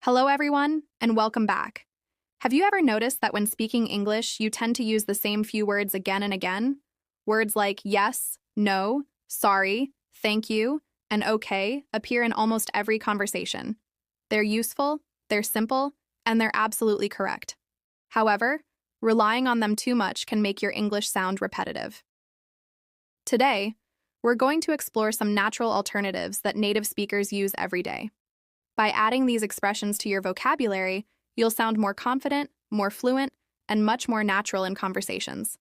Hello, everyone, and welcome back. Have you ever noticed that when speaking English, you tend to use the same few words again and again? Words like yes, no, sorry, thank you, and okay appear in almost every conversation. They're useful, they're simple, and they're absolutely correct. However, relying on them too much can make your English sound repetitive. Today, we're going to explore some natural alternatives that native speakers use every day. By adding these expressions to your vocabulary, you'll sound more confident, more fluent, and much more natural in conversations.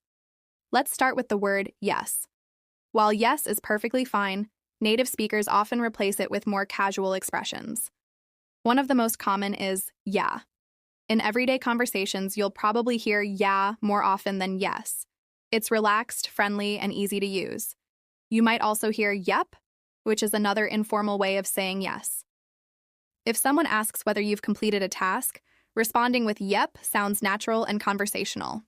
Let's start with the word yes. While yes is perfectly fine, native speakers often replace it with more casual expressions. One of the most common is yeah. In everyday conversations, you'll probably hear yeah more often than yes. It's relaxed, friendly, and easy to use. You might also hear yep, which is another informal way of saying yes. If someone asks whether you've completed a task, responding with yep sounds natural and conversational.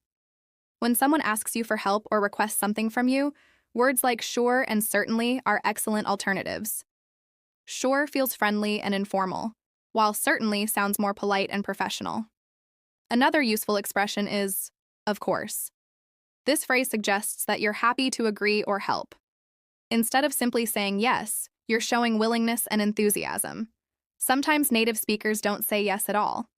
When someone asks you for help or requests something from you, words like sure and certainly are excellent alternatives. Sure feels friendly and informal, while certainly sounds more polite and professional. Another useful expression is of course. This phrase suggests that you're happy to agree or help. Instead of simply saying yes, you're showing willingness and enthusiasm. Sometimes native speakers don't say yes at all.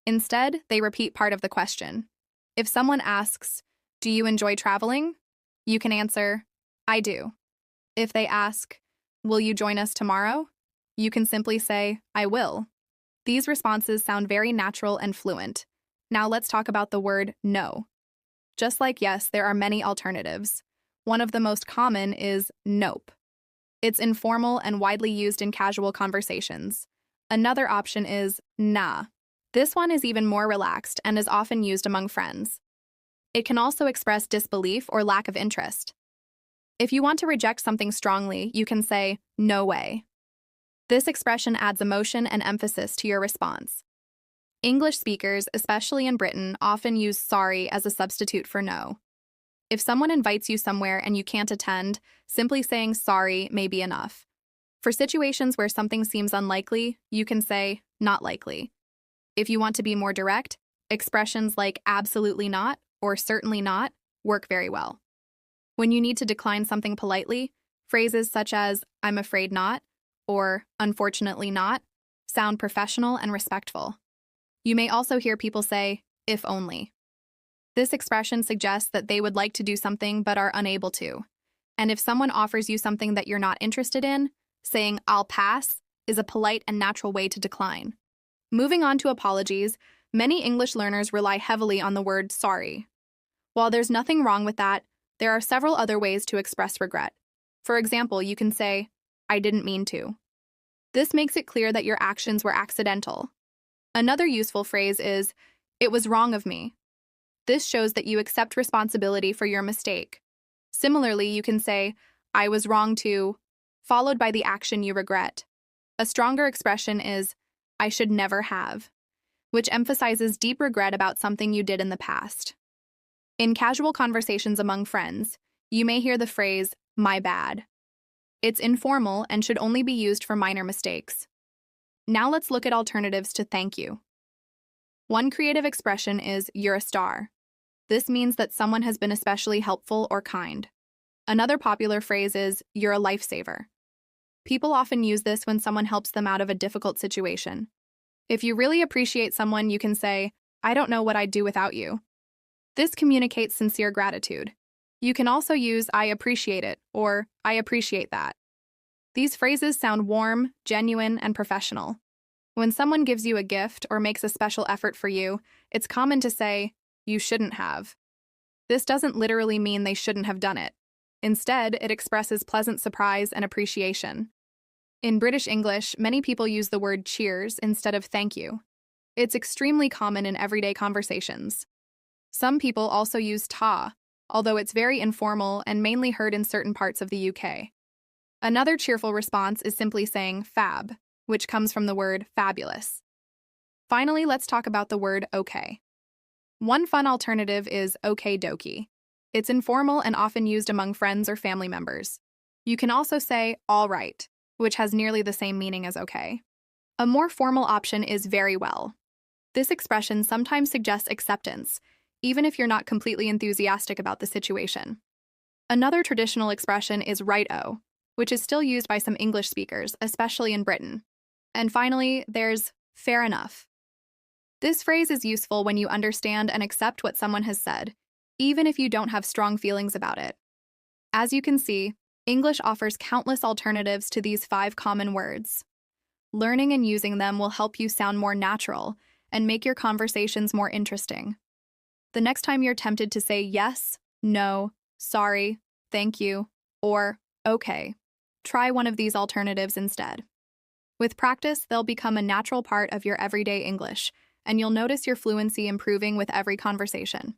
Instead, they repeat part of the question. If someone asks, "Do you enjoy traveling?" you can answer, "I do." If they ask, "Will you join us tomorrow?" you can simply say, "I will." These responses sound very natural and fluent. Now let's talk about the word no. Just like yes, there are many alternatives. One of the most common is nope. It's informal and widely used in casual conversations. Another option is nah. This one is even more relaxed and is often used among friends. It can also express disbelief or lack of interest. If you want to reject something strongly, you can say, "No way." This expression adds emotion and emphasis to your response. English speakers, especially in Britain, often use sorry as a substitute for no. If someone invites you somewhere and you can't attend, simply saying sorry may be enough. For situations where something seems unlikely, you can say, not likely. If you want to be more direct, expressions like absolutely not or certainly not work very well. When you need to decline something politely, phrases such as I'm afraid not or unfortunately not sound professional and respectful. You may also hear people say, if only. This expression suggests that they would like to do something but are unable to. And if someone offers you something that you're not interested in, saying I'll pass is a polite and natural way to decline. Moving on to apologies, many English learners rely heavily on the word sorry. While there's nothing wrong with that, there are several other ways to express regret. For example, you can say, I didn't mean to. This makes it clear that your actions were accidental. Another useful phrase is, it was wrong of me. This shows that you accept responsibility for your mistake. Similarly, you can say, I was wrong to, followed by the action you regret. A stronger expression is, I should never have, which emphasizes deep regret about something you did in the past. In casual conversations among friends, you may hear the phrase, my bad. It's informal and should only be used for minor mistakes. Now let's look at alternatives to thank you. One creative expression is, you're a star. This means that someone has been especially helpful or kind. Another popular phrase is, you're a lifesaver. People often use this when someone helps them out of a difficult situation. If you really appreciate someone, you can say, I don't know what I'd do without you. This communicates sincere gratitude. You can also use I appreciate it or I appreciate that. These phrases sound warm, genuine, and professional. When someone gives you a gift or makes a special effort for you, it's common to say, you shouldn't have. This doesn't literally mean they shouldn't have done it. Instead, it expresses pleasant surprise and appreciation. In British English, many people use the word cheers instead of thank you. It's extremely common in everyday conversations. Some people also use ta, although it's very informal and mainly heard in certain parts of the UK. Another cheerful response is simply saying fab, which comes from the word fabulous. Finally, let's talk about the word okay. One fun alternative is okie dokie. It's informal and often used among friends or family members. You can also say all right, which has nearly the same meaning as okay. A more formal option is very well. This expression sometimes suggests acceptance, even if you're not completely enthusiastic about the situation. Another traditional expression is right-o, which is still used by some English speakers, especially in Britain. And finally, there's fair enough. This phrase is useful when you understand and accept what someone has said, even if you don't have strong feelings about it. As you can see, English offers countless alternatives to these 5 common words. Learning and using them will help you sound more natural and make your conversations more interesting. The next time you're tempted to say yes, no, sorry, thank you, or okay, try one of these alternatives instead. With practice, they'll become a natural part of your everyday English, and you'll notice your fluency improving with every conversation.